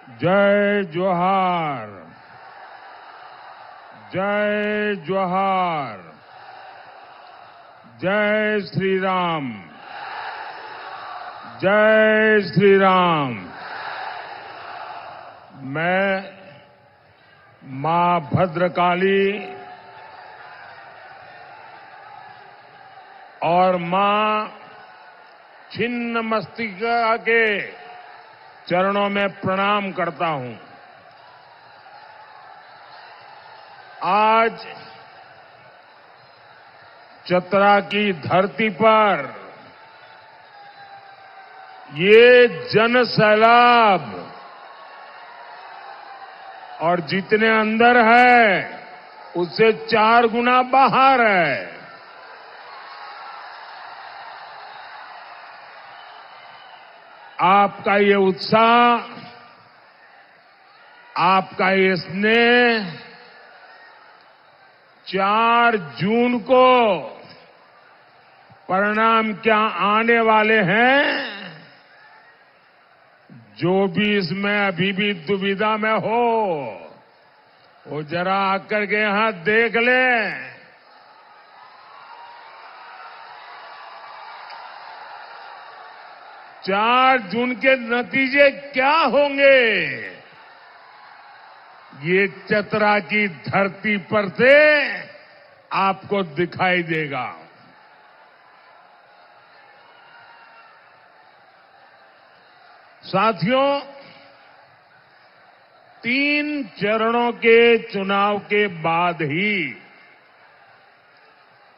जय जोहार। जय जोहार। जय श्री राम। जय श्री राम। मैं मां भद्रकाली और मां छिन्नमस्तिका के चरणों में प्रणाम करता हूं। आज चतरा की धरती पर ये जन सैलाब और जितने अंदर है उससे 4 गुना बाहर है। आपका ये उत्साह, आपका ये स्नेह 4 जून को परिणाम क्या आने वाले हैं, जो भी इसमें अभी भी दुविधा में हो वो जरा आकर के यहां देख लें। 4 जून के नतीजे क्या होंगे ये चतरा की धरती पर से आपको दिखाई देगा। साथियों, 3 चरणों के चुनाव के बाद ही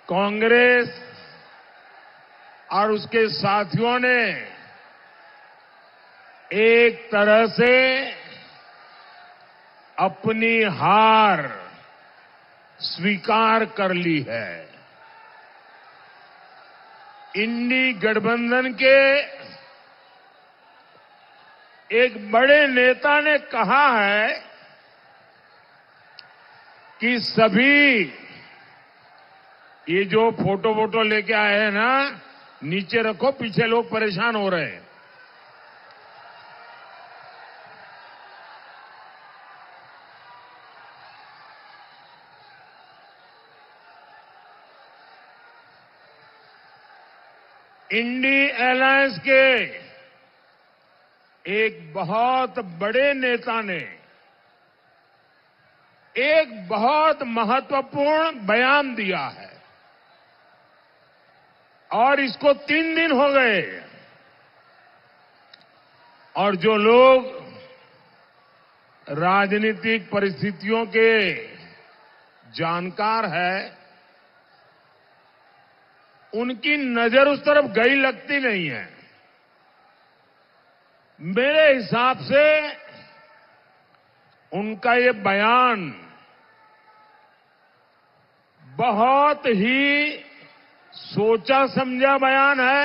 कांग्रेस और उसके साथियों ने एक तरह से अपनी हार स्वीकार कर ली है। इंडी गठबंधन के एक बड़े नेता ने कहा है कि सभी ये जो फोटो वोटो लेके आए हैं ना, नीचे रखो, पीछे लोग परेशान हो रहे हैं। इंडी अलायंस के एक बहुत बड़े नेता ने एक बहुत महत्वपूर्ण बयान दिया है और इसको 3 दिन हो गए और जो लोग राजनीतिक परिस्थितियों के जानकार हैं उनकी नजर उस तरफ गई लगती नहीं है। मेरे हिसाब से उनका ये बयान बहुत ही सोचा समझा बयान है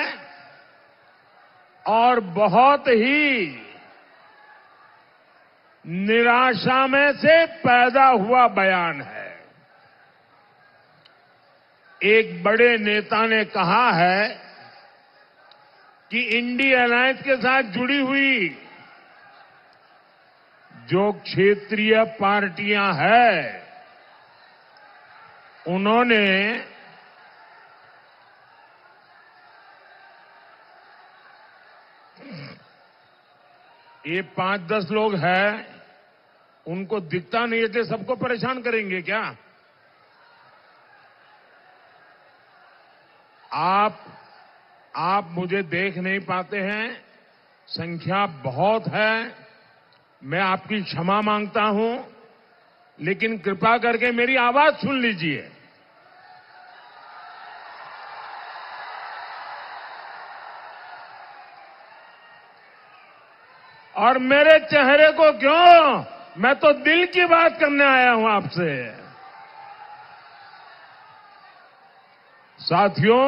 और बहुत ही निराशा में से पैदा हुआ बयान है। एक बड़े नेता ने कहा है कि इंडी अलायंस के साथ जुड़ी हुई जो क्षेत्रीय पार्टियां हैं उन्होंने ये 5-10 लोग हैं, उनको दिखता नहीं है तो सबको परेशान करेंगे क्या? आप मुझे देख नहीं पाते हैं, संख्या बहुत है, मैं आपकी क्षमा मांगता हूं, लेकिन कृपा करके मेरी आवाज सुन लीजिए। और मेरे चेहरे को क्यों, मैं तो दिल की बात करने आया हूं आपसे। साथियों,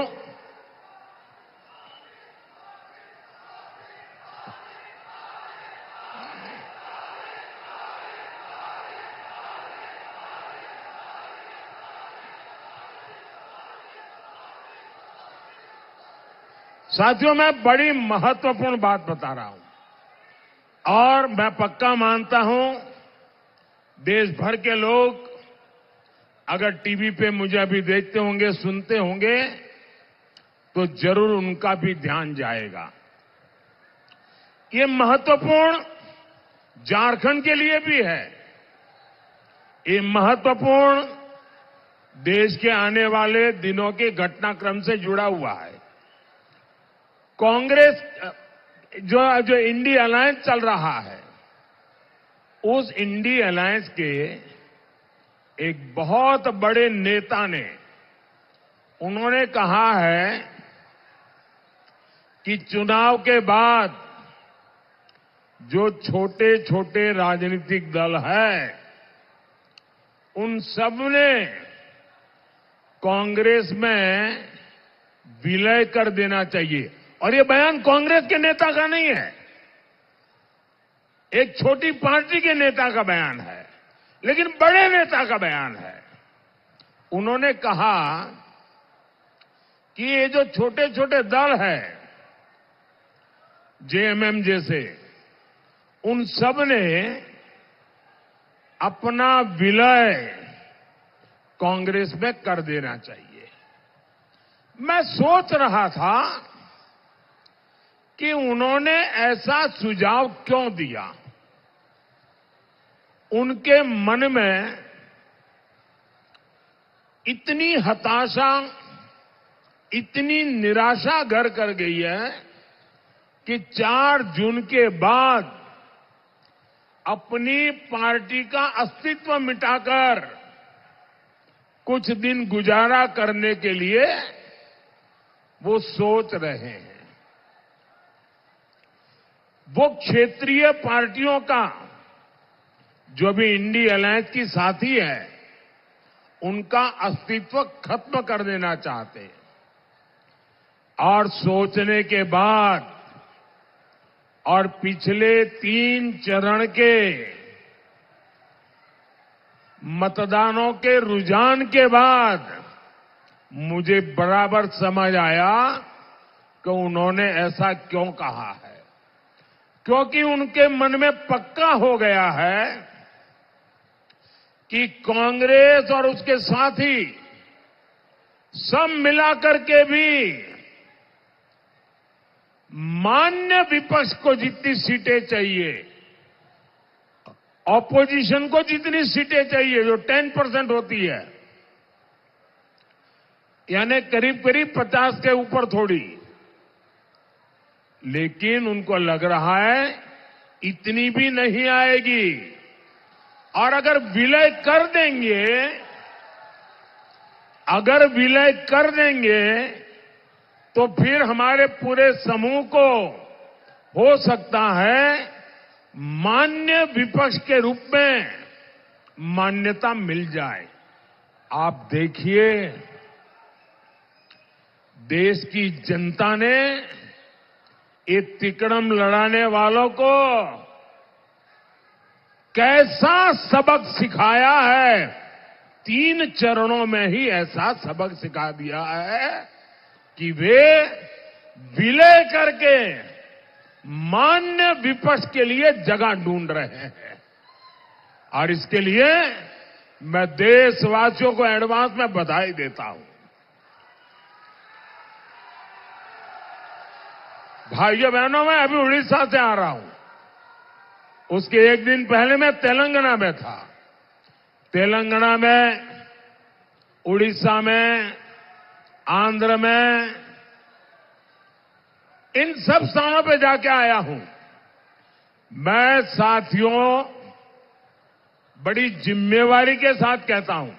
मैं बड़ी महत्वपूर्ण बात बता रहा हूं। और मैं पक्का मानता हूं देश भर के लोग अगर टीवी पे मुझे अभी देखते होंगे, सुनते होंगे, तो जरूर उनका भी ध्यान जाएगा। ये महत्वपूर्ण झारखंड के लिए भी है। ये महत्वपूर्ण देश के आने वाले दिनों के घटनाक्रम से जुड़ा हुआ है। कांग्रेस जो इंडी अलायंस चल रहा है, उस इंडी अलायंस के एक बहुत बड़े नेता ने उन्होंने कहा है कि चुनाव के बाद जो छोटे छोटे राजनीतिक दल है, उन सब ने कांग्रेस में विलय कर देना चाहिए। और ये बयान कांग्रेस के नेता का नहीं है, एक छोटी पार्टी के नेता का बयान है, लेकिन बड़े नेता का बयान है। उन्होंने कहा कि ये जो छोटे छोटे दल है, जेएमएम जैसे, उन सब ने अपना विलय कांग्रेस में कर देना चाहिए। मैं सोच रहा था कि उन्होंने ऐसा सुझाव क्यों दिया। उनके मन में इतनी हताशा, इतनी निराशा घर कर गई है कि 4 जून के बाद अपनी पार्टी का अस्तित्व मिटाकर कुछ दिन गुजारा करने के लिए वो सोच रहे हैं। वो क्षेत्रीय पार्टियों का जो भी इंडी अलायंस की साथी है, उनका अस्तित्व खत्म कर देना चाहते हैं। और सोचने के बाद और पिछले 3 चरण के मतदानों के रुझान के बाद मुझे बराबर समझ आया कि उन्होंने ऐसा क्यों कहा है। क्योंकि उनके मन में पक्का हो गया है कि कांग्रेस और उसके साथी सब मिलाकर के भी मान्य विपक्ष को जितनी सीटें चाहिए, ऑपोजिशन को जितनी सीटें चाहिए, जो 10% होती है, यानी करीब करीब 50 के ऊपर थोड़ी, लेकिन उनको लग रहा है इतनी भी नहीं आएगी। और अगर विलय कर देंगे तो फिर हमारे पूरे समूह को हो सकता है मान्य विपक्ष के रूप में मान्यता मिल जाए। आप देखिए, देश की जनता ने ये तिकड़म लड़ाने वालों को कैसा सबक सिखाया है। 3 चरणों में ही ऐसा सबक सिखा दिया है कि वे विलय करके मान्य विपक्ष के लिए जगह ढूंढ रहे हैं। और इसके लिए मैं देशवासियों को एडवांस में बधाई देता हूं। भाइयों बहनों, मैं अभी उड़ीसा से आ रहा हूं। उसके एक दिन पहले मैं तेलंगाना में था। तेलंगाना में, उड़ीसा में, आंध्र में, इन सब स्थानों पे जाके आया हूं। मैं साथियों बड़ी जिम्मेवारी के साथ कहता हूं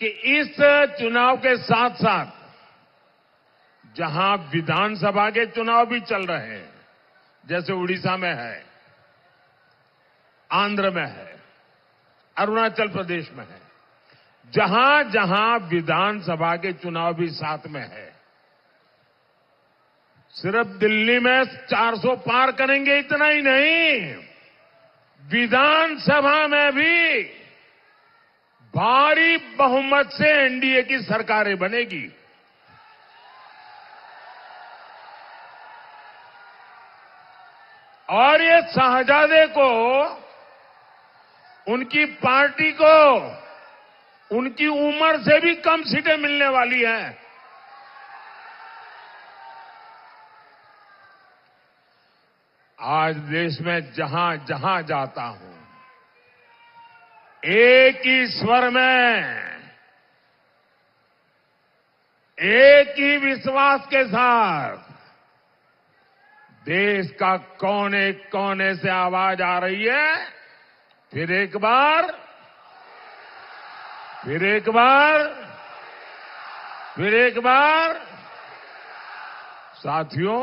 कि इस चुनाव के साथ साथ जहां विधानसभा के चुनाव भी चल रहे हैं, जैसे उड़ीसा में है, आंध्र में है, अरुणाचल प्रदेश में है, जहां जहां विधानसभा के चुनाव भी साथ में है, सिर्फ दिल्ली में 400 पार करेंगे इतना ही नहीं, विधानसभा में भी भारी बहुमत से एनडीए की सरकारें बनेगी। और ये शाहजादे को, उनकी पार्टी को, उनकी उम्र से भी कम सीटें मिलने वाली हैं। आज देश में जहां जहां जाता हूं, एक ही स्वर में, एक ही विश्वास के साथ देश का कोने कोने से आवाज आ रही है। फिर एक बार, फिर एक बार, फिर एक बार। साथियों,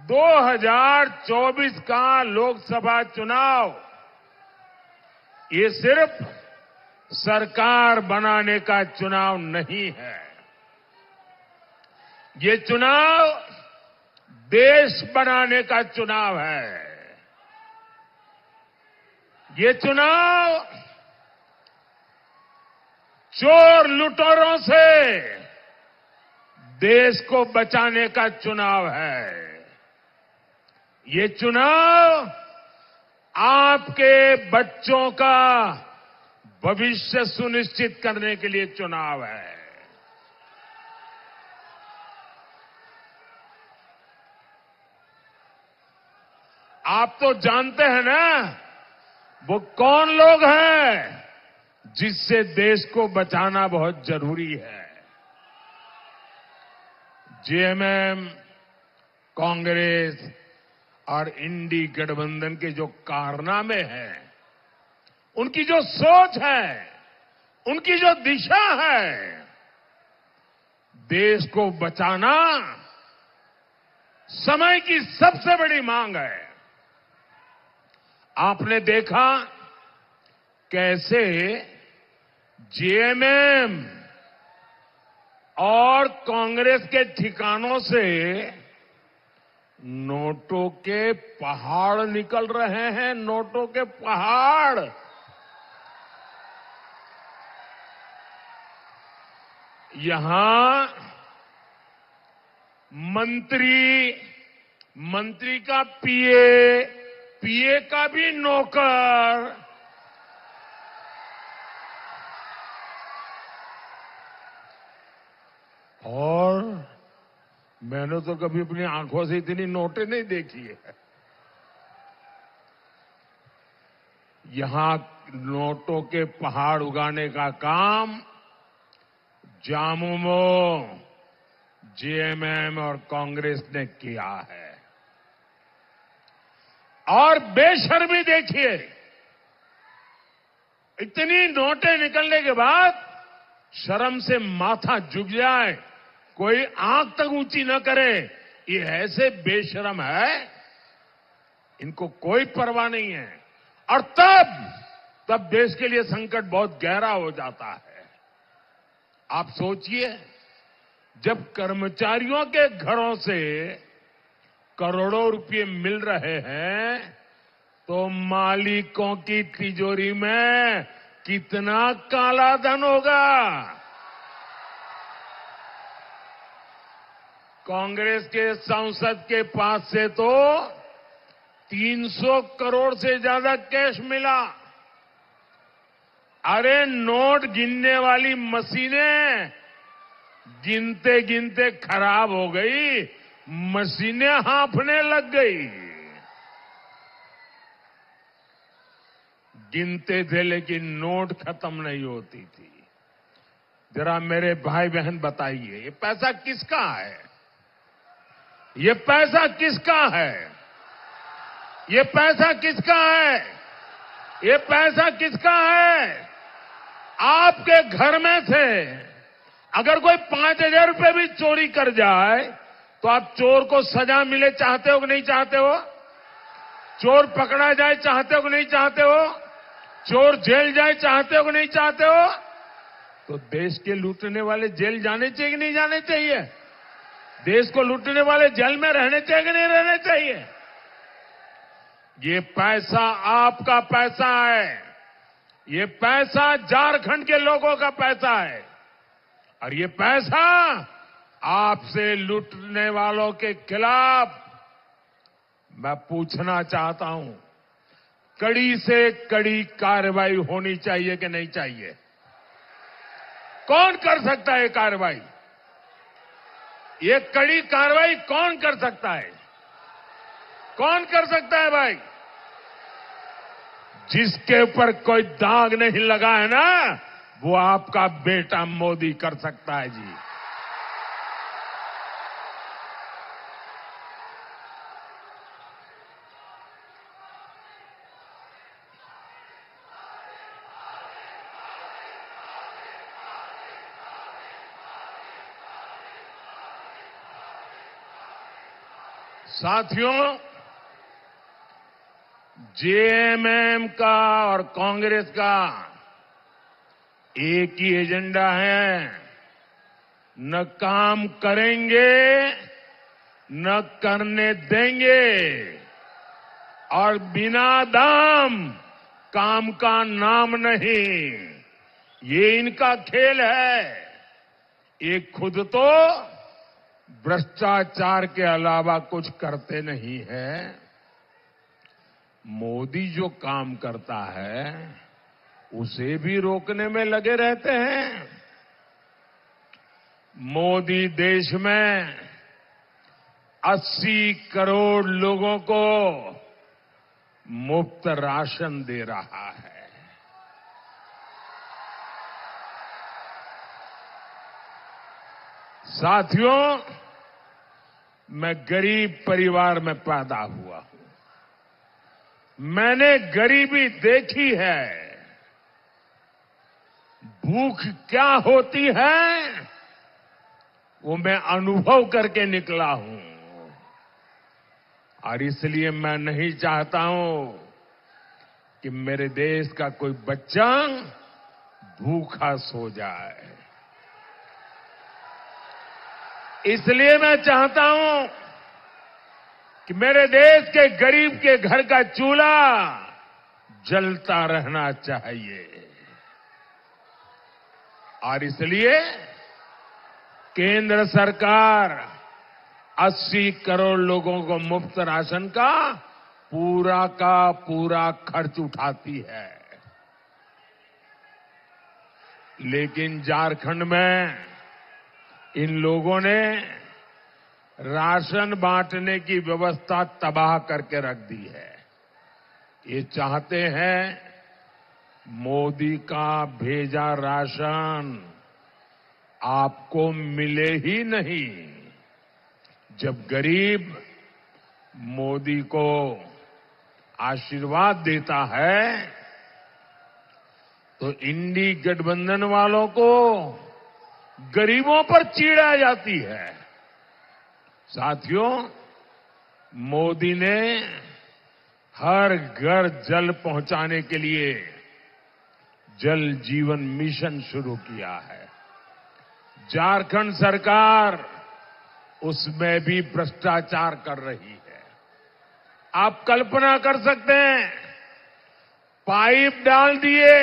2024 का लोकसभा चुनाव ये सिर्फ सरकार बनाने का चुनाव नहीं है। ये चुनाव देश बनाने का चुनाव है। ये चुनाव चोर लुटेरों से देश को बचाने का चुनाव है। ये चुनाव आपके बच्चों का भविष्य सुनिश्चित करने के लिए चुनाव है। आप तो जानते हैं ना, वो कौन लोग हैं जिससे देश को बचाना बहुत जरूरी है। जेएमएम, कांग्रेस और इंडी गठबंधन के जो कारनामे हैं, उनकी जो सोच है, उनकी जो दिशा है, देश को बचाना समय की सबसे बड़ी मांग है। आपने देखा कैसे जेएमएम और कांग्रेस के ठिकानों से नोटों के पहाड़ निकल रहे हैं। नोटों के पहाड़। यहां मंत्री का पीए का भी नौकर, और मैंने तो कभी अपनी आंखों से इतनी नोटें नहीं देखी है। यहां नोटों के पहाड़ उगाने का काम झामुमो, जेएमएम और कांग्रेस ने किया है। और बेशर्मी देखिए, इतनी नोटें निकलने के बाद शर्म से माथा झुक जाए, कोई आंख तक ऊंची न करे। ये ऐसे बेशर्म है, इनको कोई परवाह नहीं है। और तब देश के लिए संकट बहुत गहरा हो जाता है। आप सोचिए, जब कर्मचारियों के घरों से करोड़ों रुपए मिल रहे हैं, तो मालिकों की तिजोरी में कितना काला धन होगा। कांग्रेस के सांसद के पास से तो 300 करोड़ से ज्यादा कैश मिला। अरे नोट गिनने वाली मशीनें गिनते गिनते खराब हो गई, मशीनें हांफने लग गई। गिनते थे लेकिन नोट खत्म नहीं होती थी। जरा मेरे भाई बहन बताइए, ये पैसा किसका है? ये पैसा किसका है? ये पैसा किसका है? ये पैसा किसका है? आपके घर में से अगर कोई 5,000 रुपए भी चोरी कर जाए, तो आप चोर को सजा मिले चाहते हो कि नहीं चाहते हो? चोर पकड़ा जाए चाहते हो कि नहीं चाहते हो? चोर जेल जाए चाहते हो कि नहीं चाहते हो? तो देश के लूटने वाले जेल जाने चाहिए कि नहीं जाने चाहिए? देश को लूटने वाले जेल में रहने चाहिए कि नहीं रहने चाहिए? ये पैसा आपका पैसा है। ये पैसा झारखंड के लोगों का पैसा है। और ये पैसा आपसे लूटने वालों के खिलाफ मैं पूछना चाहता हूं, कड़ी से कड़ी कार्रवाई होनी चाहिए कि नहीं चाहिए? कौन कर सकता है कार्रवाई? ये कड़ी कार्रवाई कौन कर सकता है? कौन कर सकता है भाई? जिसके ऊपर कोई दाग नहीं लगा है ना, वो आपका बेटा मोदी कर सकता है जी। साथियों, जेएमएम का और कांग्रेस का एक ही एजेंडा है, न काम करेंगे न करने देंगे, और बिना दाम काम का नाम नहीं। ये इनका खेल है। ये खुद तो भ्रष्टाचार के अलावा कुछ करते नहीं है। मोदी जो काम करता है उसे भी रोकने में लगे रहते हैं। मोदी देश में 80 करोड़ लोगों को मुफ्त राशन दे रहा है। साथियों, मैं गरीब परिवार में पैदा हुआ हूं। मैंने गरीबी देखी है। भूख क्या होती है वो मैं अनुभव करके निकला हूं, और इसलिए मैं नहीं चाहता हूं कि मेरे देश का कोई बच्चा भूखा सो जाए। इसलिए मैं चाहता हूं कि मेरे देश के गरीब के घर का चूल्हा जलता रहना चाहिए, और इसलिए केंद्र सरकार 80 करोड़ लोगों को मुफ्त राशन का पूरा खर्च उठाती है। लेकिन झारखंड में इन लोगों ने राशन बांटने की व्यवस्था तबाह करके रख दी है। ये चाहते हैं मोदी का भेजा राशन आपको मिले ही नहीं। जब गरीब मोदी को आशीर्वाद देता है तो इंडी गठबंधन वालों को गरीबों पर चिढ़ आ जाती है। साथियों, मोदी ने हर घर जल पहुंचाने के लिए जल जीवन मिशन शुरू किया है। झारखंड सरकार उसमें भी भ्रष्टाचार कर रही है। आप कल्पना कर सकते हैं, पाइप डाल दिए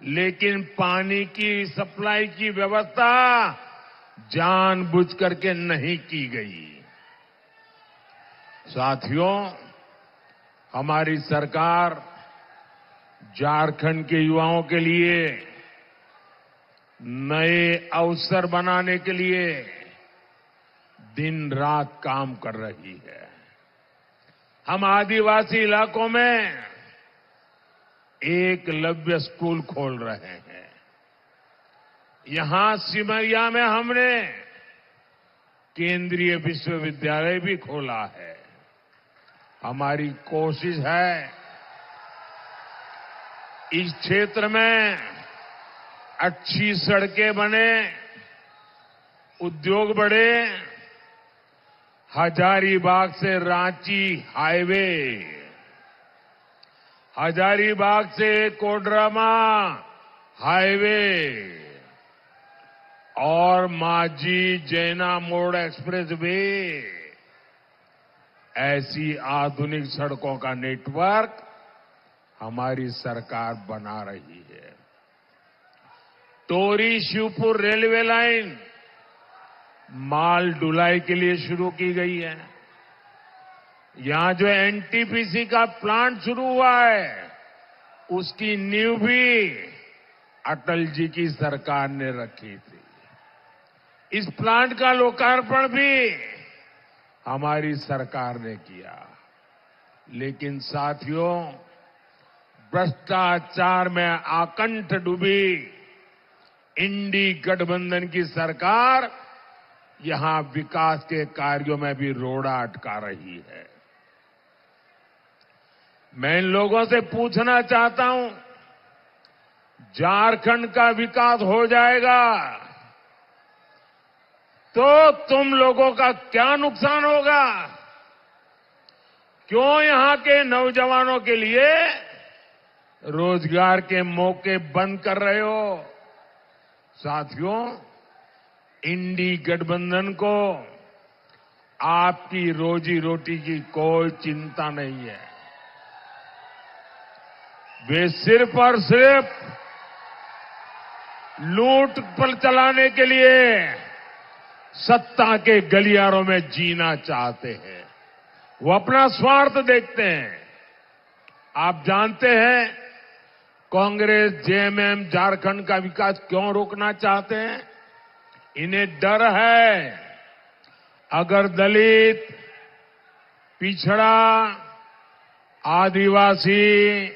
लेकिन पानी की सप्लाई की व्यवस्था जानबूझ करके नहीं की गई। साथियों, हमारी सरकार झारखंड के युवाओं के लिए नए अवसर बनाने के लिए दिन रात काम कर रही है। हम आदिवासी इलाकों में एकलव्य स्कूल खोल रहे हैं। यहां सिमरिया में हमने केंद्रीय विश्वविद्यालय भी खोला है। हमारी कोशिश है इस क्षेत्र में अच्छी सड़कें बने, उद्योग बढ़े। हजारीबाग से रांची हाईवे, हजारीबाग से कोडरमा हाईवे और माझी जैना मोड़ एक्सप्रेस वे, ऐसी आधुनिक सड़कों का नेटवर्क हमारी सरकार बना रही है। टोरी शिवपुर रेलवे लाइन माल ढुलाई के लिए शुरू की गई है। यहां जो एनटीपीसी का प्लांट शुरू हुआ है, उसकी नींव भी अटल जी की सरकार ने रखी थी। इस प्लांट का लोकार्पण भी हमारी सरकार ने किया। लेकिन साथियों, भ्रष्टाचार में आकंठ डूबी इंडी गठबंधन की सरकार यहां विकास के कार्यों में भी रोड़ा अटका रही है। मैं इन लोगों से पूछना चाहता हूं, झारखंड का विकास हो जाएगा तो तुम लोगों का क्या नुकसान होगा? क्यों यहां के नौजवानों के लिए रोजगार के मौके बंद कर रहे हो? साथियों, इंडी गठबंधन को आपकी रोजी रोटी की कोई चिंता नहीं है। वे सिर्फ और सिर्फ लूट पर चलाने के लिए सत्ता के गलियारों में जीना चाहते हैं। वो अपना स्वार्थ देखते हैं। आप जानते हैं कांग्रेस, जेएमएम झारखंड का विकास क्यों रोकना चाहते हैं? इन्हें डर है, अगर दलित, पिछड़ा, आदिवासी,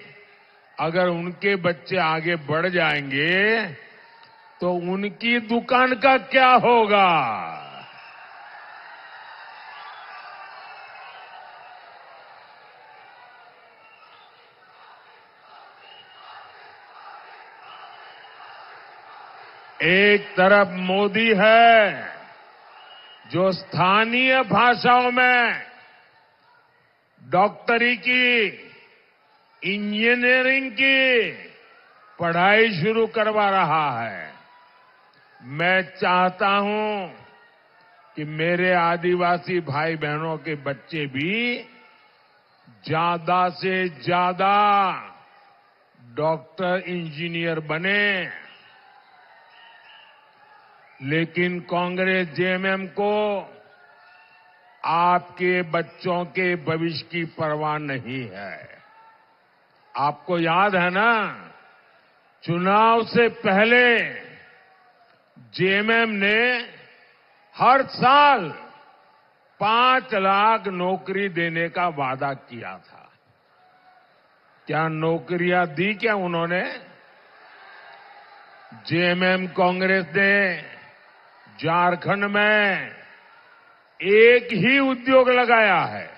अगर उनके बच्चे आगे बढ़ जाएंगे तो उनकी दुकान का क्या होगा? एक तरफ मोदी है जो स्थानीय भाषाओं में डॉक्टरी की, इंजीनियरिंग की पढ़ाई शुरू करवा रहा है। मैं चाहता हूं कि मेरे आदिवासी भाई बहनों के बच्चे भी ज्यादा से ज्यादा डॉक्टर, इंजीनियर बने। लेकिन कांग्रेस, जेएमएम को आपके बच्चों के भविष्य की परवाह नहीं है। आपको याद है ना, चुनाव से पहले जेएमएम ने हर साल 5 लाख नौकरी देने का वादा किया था। क्या नौकरियां दी क्या उन्होंने? जेएमएम कांग्रेस ने झारखंड में एक ही उद्योग लगाया है।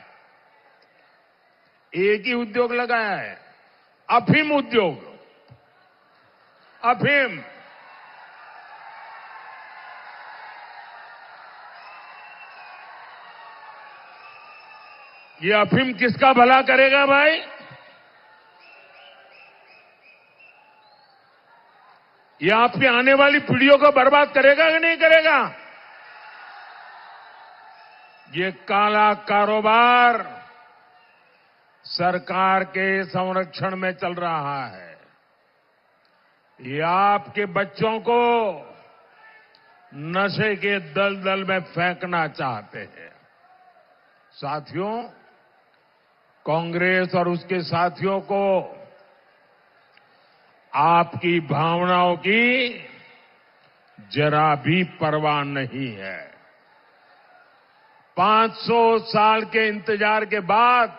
एक ही उद्योग लगाया है, अफीम उद्योग। अफीम। ये अफीम किसका भला करेगा भाई? ये आपकी आने वाली पीढ़ियों को बर्बाद करेगा कि नहीं करेगा? ये काला कारोबार सरकार के संरक्षण में चल रहा है। ये आपके बच्चों को नशे के दलदल में फेंकना चाहते हैं। साथियों, कांग्रेस और उसके साथियों को आपकी भावनाओं की जरा भी परवाह नहीं है। 500 साल के इंतजार के बाद,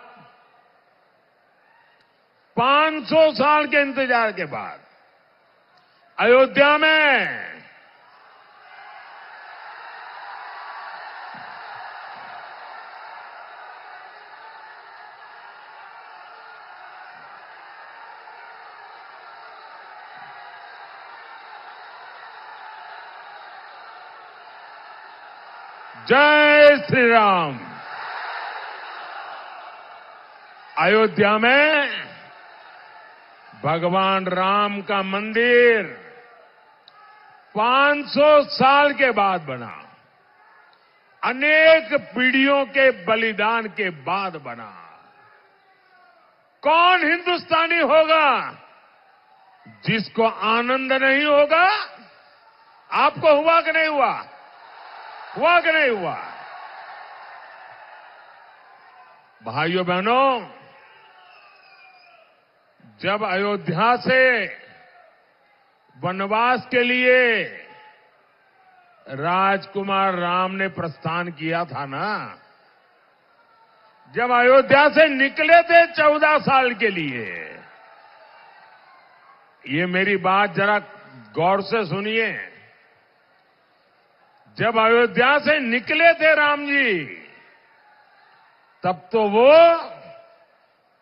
500 साल के इंतजार के बाद अयोध्या में जय श्री राम। अयोध्या में भगवान राम का मंदिर 500 साल के बाद बना, अनेक पीढ़ियों के बलिदान के बाद बना। कौन हिंदुस्तानी होगा जिसको आनंद नहीं होगा? आपको हुआ कि नहीं हुआ? भाइयों बहनों, जब अयोध्या से वनवास के लिए राजकुमार राम ने प्रस्थान किया था ना, जब अयोध्या से निकले थे 14 साल के लिए, ये मेरी बात जरा गौर से सुनिए। जब अयोध्या से निकले थे राम जी, तब तो वो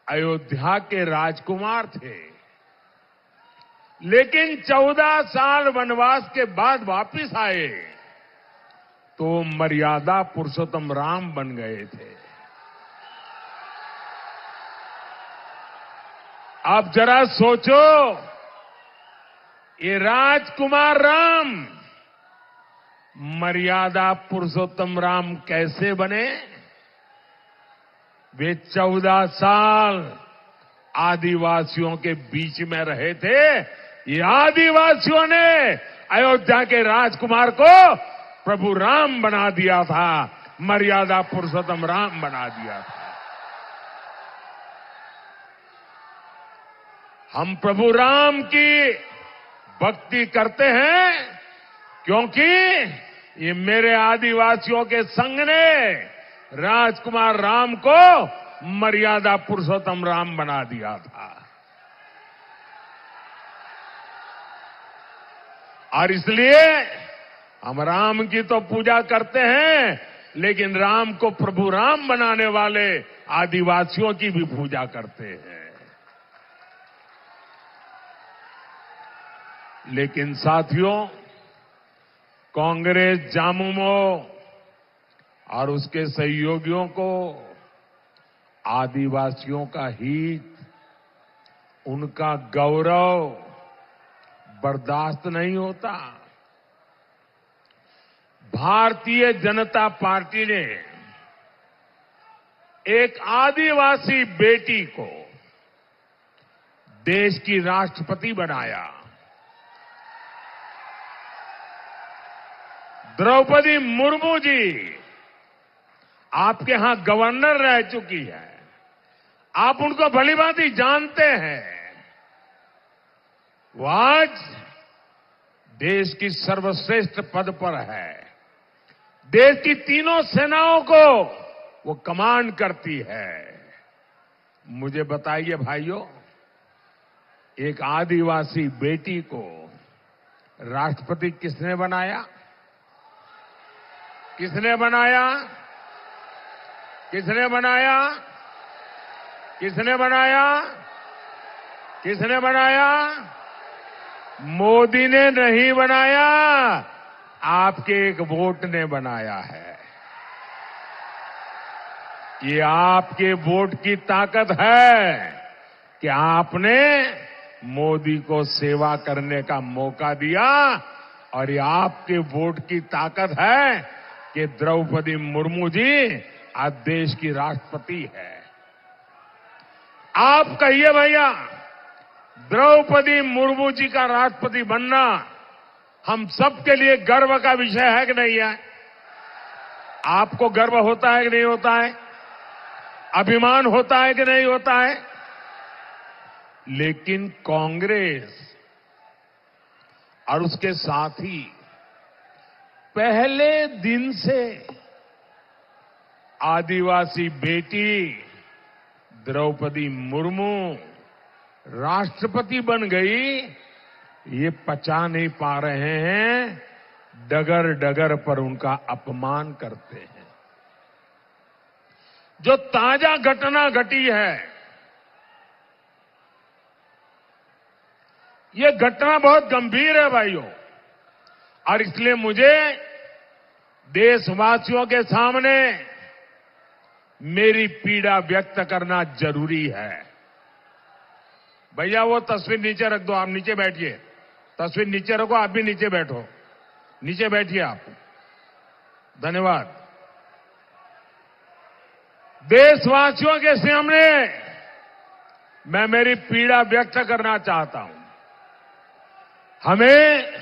अयोध्या के राजकुमार थे, लेकिन 14 साल वनवास के बाद वापिस आए तो मर्यादा पुरुषोत्तम राम बन गए थे। अब जरा सोचो, ये राजकुमार राम मर्यादा पुरुषोत्तम राम कैसे बने? वे 14 साल आदिवासियों के बीच में रहे थे। ये आदिवासियों ने अयोध्या के राजकुमार को प्रभु राम बना दिया था, मर्यादा पुरुषोत्तम राम बना दिया था। हम प्रभु राम की भक्ति करते हैं क्योंकि ये मेरे आदिवासियों के संघ ने राजकुमार राम को मर्यादा पुरुषोत्तम राम बना दिया था। और इसलिए हम राम की तो पूजा करते हैं, लेकिन राम को प्रभु राम बनाने वाले आदिवासियों की भी पूजा करते हैं। लेकिन साथियों, कांग्रेस जामुमो और उसके सहयोगियों को आदिवासियों का हित, उनका गौरव बर्दाश्त नहीं होता। भारतीय जनता पार्टी ने एक आदिवासी बेटी को देश की राष्ट्रपति बनाया। द्रौपदी मुर्मू जी आपके यहां गवर्नर रह चुकी है, आप उनको भलीभांति जानते हैं। वो आज देश की सर्वश्रेष्ठ पद पर है। देश की तीनों सेनाओं को वो कमांड करती है। मुझे बताइए भाइयों, एक आदिवासी बेटी को राष्ट्रपति किसने बनाया? किसने बनाया? किसने बनाया? किसने बनाया? किसने बनाया? मोदी ने नहीं बनाया, आपके एक वोट ने बनाया है। ये आपके वोट की ताकत है कि आपने मोदी को सेवा करने का मौका दिया, और ये आपके वोट की ताकत है कि द्रौपदी मुर्मू जी आज देश की राष्ट्रपति है। आप कहिए भैया, द्रौपदी मुर्मू जी का राष्ट्रपति बनना हम सबके लिए गर्व का विषय है कि नहीं है? आपको गर्व होता है कि नहीं होता है? अभिमान होता है कि नहीं होता है? लेकिन कांग्रेस और उसके साथी पहले दिन से आदिवासी बेटी द्रौपदी मुर्मू राष्ट्रपति बन गई, ये पचा नहीं पा रहे हैं। डगर डगर पर उनका अपमान करते हैं। जो ताजा घटना घटी है, ये घटना बहुत गंभीर है भाइयों, और इसलिए मुझे देशवासियों के सामने मेरी पीड़ा व्यक्त करना जरूरी है। भैया वो तस्वीर नीचे रख दो, आप नीचे बैठिए। तस्वीर नीचे रखो, आप भी नीचे बैठो, नीचे बैठिए आप। धन्यवाद। देशवासियों के सामने मैं मेरी पीड़ा व्यक्त करना चाहता हूं। हमें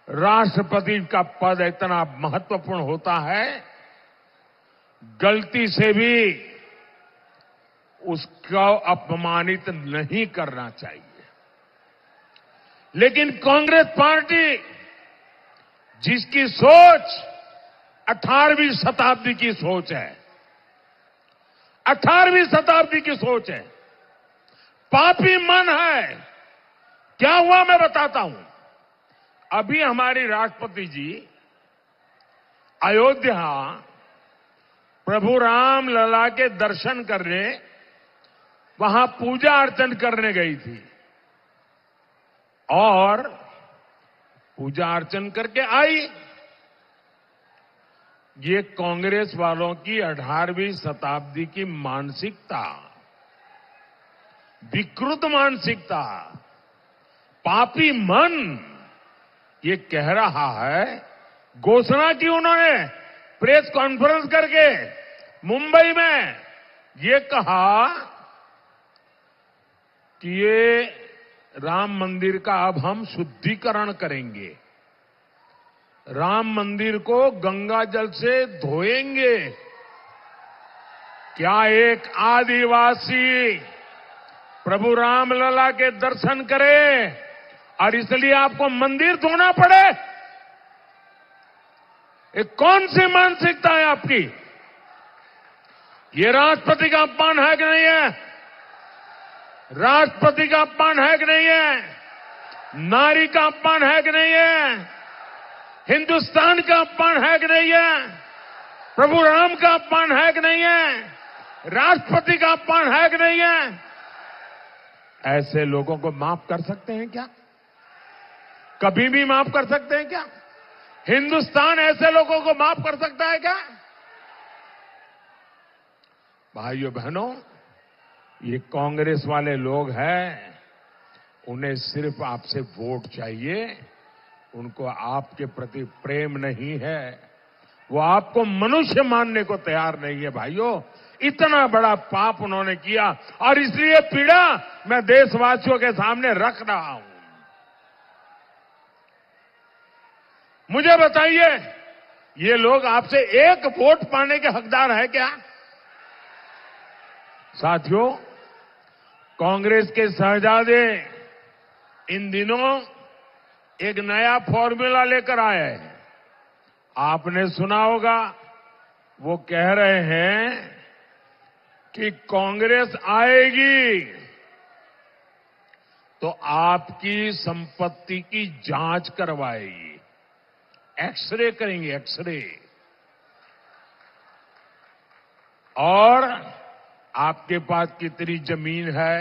राष्ट्रपति का पद इतना महत्वपूर्ण होता है, गलती से भी उसको अपमानित नहीं करना चाहिए। लेकिन कांग्रेस पार्टी, जिसकी सोच 18वीं शताब्दी की सोच है, 18वीं शताब्दी की सोच है, पापी मन है। क्या हुआ मैं बताता हूं। अभी हमारी राष्ट्रपति जी अयोध्या प्रभु राम लला के दर्शन करने, वहां पूजा अर्चन करने गई थी और पूजा अर्चन करके आई। ये कांग्रेस वालों की 18वीं शताब्दी की मानसिकता, विकृत मानसिकता, पापी मन, ये कह रहा है। घोषणा की उन्होंने प्रेस कॉन्फ्रेंस करके मुंबई में, ये कहा कि ये राम मंदिर का अब हम शुद्धिकरण करेंगे, राम मंदिर को गंगा जल से धोएंगे। क्या एक आदिवासी प्रभु रामलला के दर्शन करे और इसलिए आपको मंदिर धोना पड़े? ये कौन सी मानसिकता है आपकी? ये राष्ट्रपति का अपमान है कि नहीं है? राष्ट्रपति का अपमान है कि नहीं है? नारी का अपमान है कि नहीं है? हिंदुस्तान का अपमान है कि नहीं है? प्रभु राम का अपमान है कि नहीं है? राष्ट्रपति का अपमान है कि नहीं है? ऐसे लोगों को माफ कर सकते हैं क्या? कभी भी माफ कर सकते हैं क्या? हिंदुस्तान ऐसे लोगों को माफ कर सकता है क्या? भाइयों बहनों, ये कांग्रेस वाले लोग हैं, उन्हें सिर्फ आपसे वोट चाहिए, उनको आपके प्रति प्रेम नहीं है, वो आपको मनुष्य मानने को तैयार नहीं है। भाइयों, इतना बड़ा पाप उन्होंने किया और इसलिए पीड़ा मैं देशवासियों के सामने रख रहा हूं। मुझे बताइए, ये लोग आपसे एक वोट पाने के हकदार है क्या? साथियों, कांग्रेस के शहजादे इन दिनों एक नया फॉर्मूला लेकर आए हैं। आपने सुना होगा, वो कह रहे हैं कि कांग्रेस आएगी तो आपकी संपत्ति की जांच करवाएगी, एक्सरे करेंगे, एक्सरे, और आपके पास कितनी जमीन है,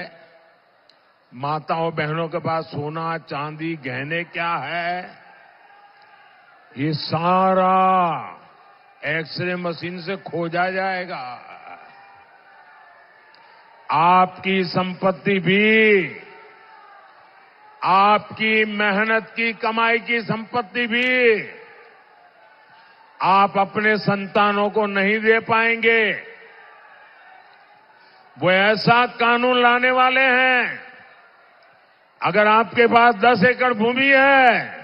माताओं बहनों के पास सोना चांदी गहने क्या है, ये सारा एक्सरे मशीन से खोजा जाएगा। आपकी संपत्ति भी, आपकी मेहनत की कमाई की संपत्ति भी आप अपने संतानों को नहीं दे पाएंगे। वो ऐसा कानून लाने वाले हैं, अगर आपके पास 10 एकड़ भूमि है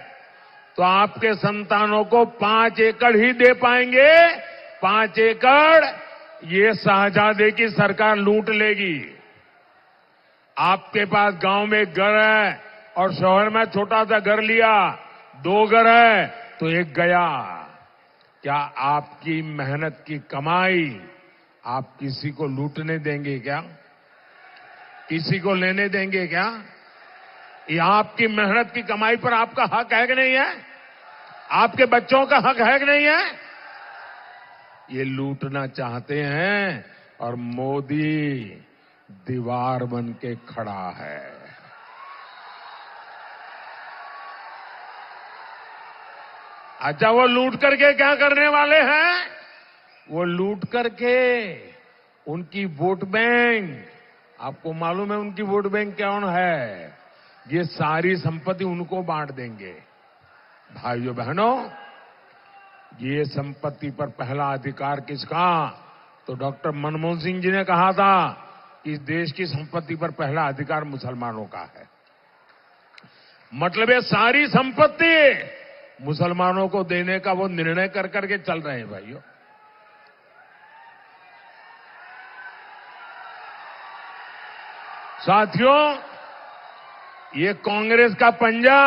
तो आपके संतानों को 5 एकड़ ही दे पाएंगे। 5 एकड़ ये शहजादे की सरकार लूट लेगी। आपके पास गांव में एक घर है और शहर में छोटा सा घर लिया, 2 घर है तो एक गया। क्या आपकी मेहनत की कमाई आप किसी को लूटने देंगे क्या? किसी को लेने देंगे क्या? ये आपकी मेहनत की कमाई पर आपका हक है कि नहीं है? आपके बच्चों का हक है कि नहीं है? ये लूटना चाहते हैं और मोदी दीवार बन के खड़ा है। अच्छा, वो लूट करके क्या करने वाले हैं? वो लूट करके उनकी वोट बैंक, आपको मालूम है उनकी वोट बैंक कौन है? ये सारी संपत्ति उनको बांट देंगे। भाइयों बहनों, ये संपत्ति पर पहला अधिकार किसका? तो डॉक्टर मनमोहन सिंह जी ने कहा था कि इस देश की संपत्ति पर पहला अधिकार मुसलमानों का है। मतलब ये सारी संपत्ति मुसलमानों को देने का वो निर्णय कर करके चल रहे हैं। भाइयों, साथियों, ये कांग्रेस का पंजा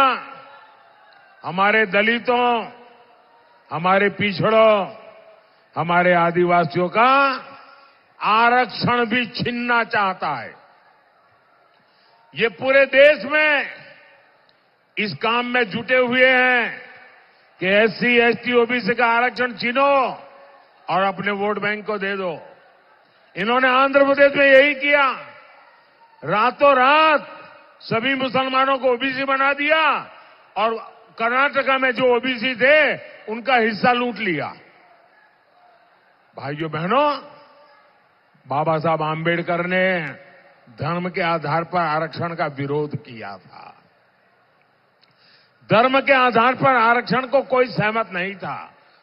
हमारे दलितों, हमारे पिछड़ों, हमारे आदिवासियों का आरक्षण भी छीनना चाहता है। ये पूरे देश में इस काम में जुटे हुए हैं कि एससी, एसटी, ओबीसी का आरक्षण छीनो और अपने वोट बैंक को दे दो। इन्होंने आंध्र प्रदेश में यही किया। रातों रात सभी मुसलमानों को ओबीसी बना दिया और कर्नाटका में जो ओबीसी थे उनका हिस्सा लूट लिया। भाइयों बहनों, बाबा साहब आंबेडकर ने धर्म के आधार पर आरक्षण का विरोध किया था। धर्म के आधार पर आरक्षण को कोई सहमत नहीं था।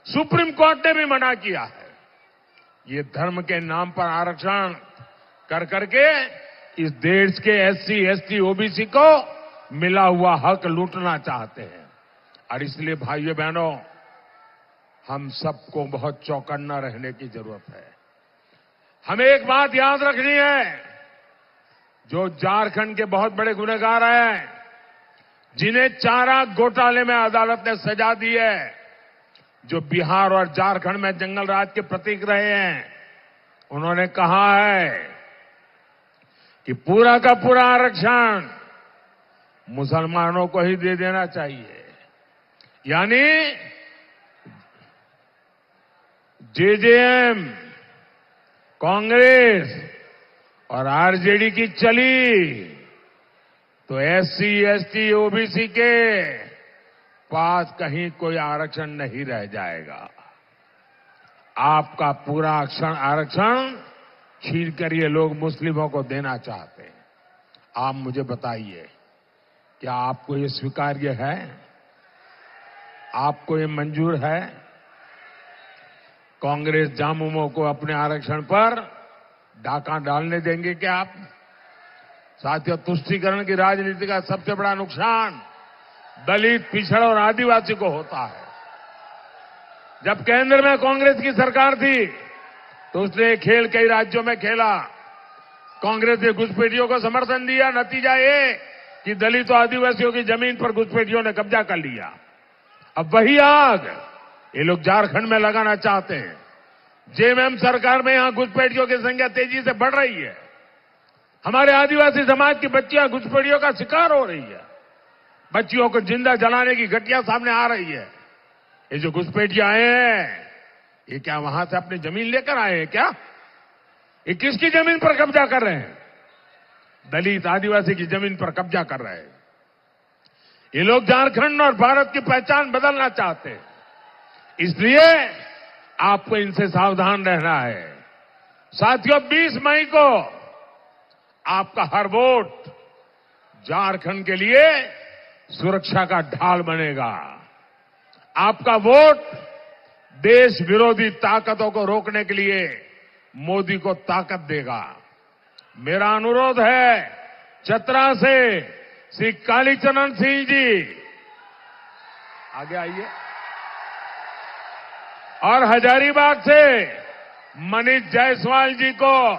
सुप्रीम कोर्ट ने भी मना किया है। ये धर्म के नाम पर आरक्षण कर करके इस देश के एससी, एसटी, ओबीसी को मिला हुआ हक लूटना चाहते हैं। और इसलिए भाइयों बहनों, हम सबको बहुत चौकन्ना रहने की जरूरत है। हमें एक बात याद रखनी है, जो झारखंड के बहुत बड़े गुनहगार हैं, जिन्हें चारा घोटाले में अदालत ने सजा दी है, जो बिहार और झारखंड में जंगल राज के प्रतीक रहे हैं, उन्होंने कहा है कि पूरा का पूरा आरक्षण मुसलमानों को ही दे देना चाहिए। यानी जेजेएम, कांग्रेस और आरजेडी की चली तो एससी, एसटी, ओबीसी के पास कहीं कोई आरक्षण नहीं रह जाएगा। आपका पूरा आरक्षण छीन कर ये लोग मुस्लिमों को देना चाहते हैं। आप मुझे बताइए, क्या आपको ये स्वीकार्य है? आपको ये मंजूर है? कांग्रेस जामुमों को अपने आरक्षण पर डाका डालने देंगे क्या आप? साथियों, तुष्टीकरण की राजनीति का सबसे बड़ा नुकसान दलित, पिछड़ और आदिवासी को होता है। जब केंद्र में कांग्रेस की सरकार थी तो उसने खेल कई राज्यों में खेला। कांग्रेस ने घुसपैठियों को समर्थन दिया। नतीजा ये कि दलित और आदिवासियों की जमीन पर घुसपैठियों ने कब्जा कर लिया। अब वही आग ये लोग झारखंड में लगाना चाहते हैं। जेएमएम सरकार में यहां घुसपैठियों की संख्या तेजी से बढ़ रही है। हमारे आदिवासी समाज की बच्चियां घुसपैठियों का शिकार हो रही है। बच्चियों को जिंदा जलाने की घटना सामने आ रही है। ये जो घुसपैठिए आए हैं, ये क्या वहां से अपनी जमीन लेकर आए हैं क्या? ये किसकी जमीन पर कब्जा कर रहे हैं? दलित, आदिवासी की जमीन पर कब्जा कर रहे हैं। ये लोग झारखंड और भारत की पहचान बदलना चाहते हैं। इसलिए आपको इनसे सावधान रहना है। साथियों, 20 मई को आपका हर वोट झारखंड के लिए सुरक्षा का ढाल बनेगा। आपका वोट देश विरोधी ताकतों को रोकने के लिए मोदी को ताकत देगा। मेरा अनुरोध है, चतरा से श्री कालीचरण सिंह जी आगे आइए, और हजारीबाग से मनीष जायसवाल जी को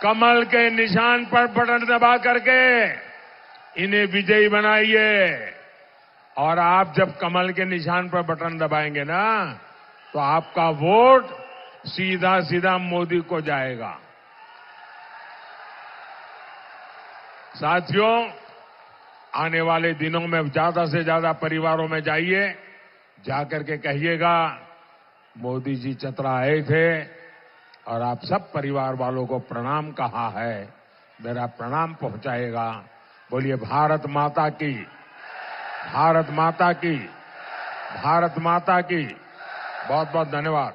कमल के निशान पर बटन दबा करके इन्हें विजयी बनाइए। और आप जब कमल के निशान पर बटन दबाएंगे ना, तो आपका वोट सीधा सीधा मोदी को जाएगा। साथियों, आने वाले दिनों में ज्यादा से ज्यादा परिवारों में जाइए, जाकर के कहिएगा मोदी जी चतरा आए थे और आप सब परिवार वालों को प्रणाम कहा है, मेरा प्रणाम पहुंचाएगा। बोलिए भारत माता की, भारत माता की, भारत माता की। बहुत बहुत धन्यवाद।